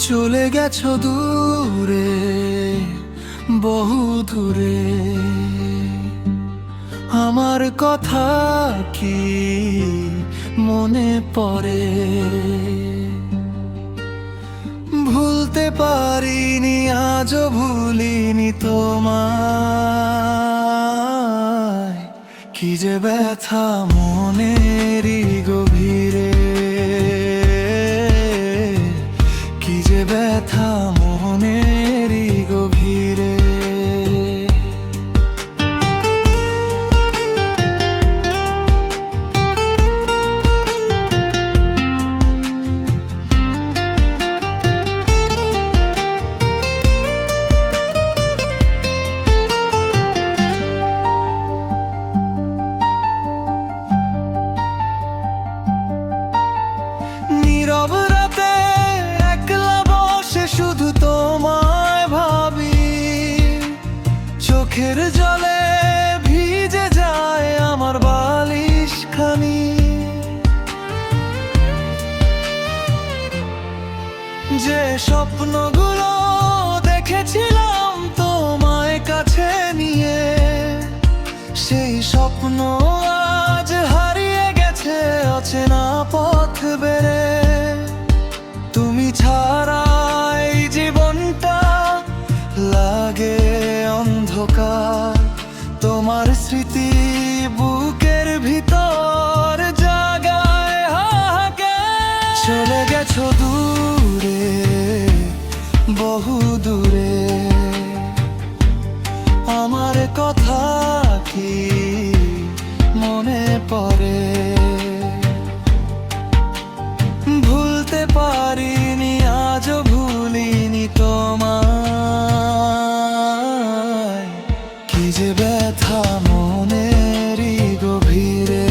চলে গেছো দূরে, বহু দূরে। আমার কথা কি মনে পড়ে? ভুলতে পারিনি, আজও ভুলিনি তোমায়। কি যে ব্যথা মনেরই গভীরে, কি যে ব্যথা মনেরই গভীরে। নীরব রাতে একলা বসে শুধু তোমায় ভাবি, চোখের জলে ভিজে যায় আমার বালিশ খানি। যে স্বপ্নগুলো দেখেছিলাম তোমায় কাছে নিয়ে, সেই স্বপ্ন আজ হারিয়ে গেছে অচেনা পথ বেড়ে। তুমি ছাড়া এই জীবনটা লাগে অন্ধকার, তোমার স্মৃতি বুকের ভিতর জাগায় হাহাকার। চলে গেছো দূরে, বহু দূরে। আমার কথা কি মনে পড়ে? ভুলতে পারিনি, আজও ভুলিনি তোমায়। কি যে ব্যথা মনেরই গভীরে,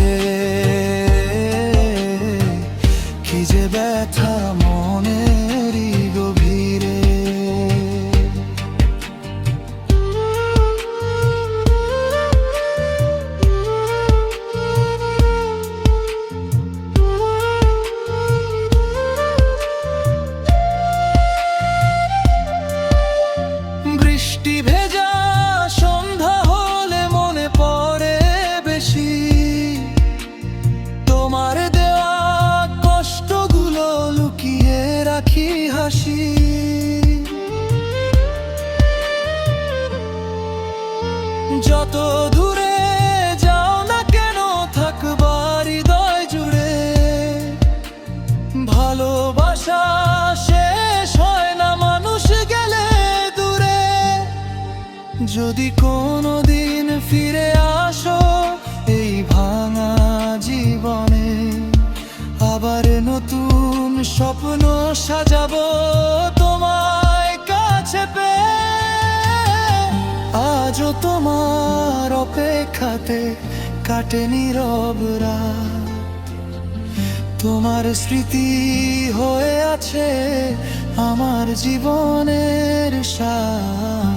কি যে ব্যথা মনেরই গভীরে। বৃষ্টি ভেজা সন্ধ্যা হলে মনে পড়ে বেশি তোমার দেওয়া কষ্টগুলো, লুকিয়ে রাখি হাসি। যত দূরে যাও না কেন থাকবা হৃদয় জুড়ে। ভালোবাসা শেষ হয় না মানুষ গেলে দূরে। যদি কোনোদিন ফিরে আসো এই ভাঙা জীবনে, আবার নতুন স্বপ্ন সাজাবো তোমায় কাছে পেয়ে। আজও তোমার অপেক্ষাতে কাটে নীরব রাত, তোমার স্মৃতি হয়ে আছে আমার জীবনের সাথ।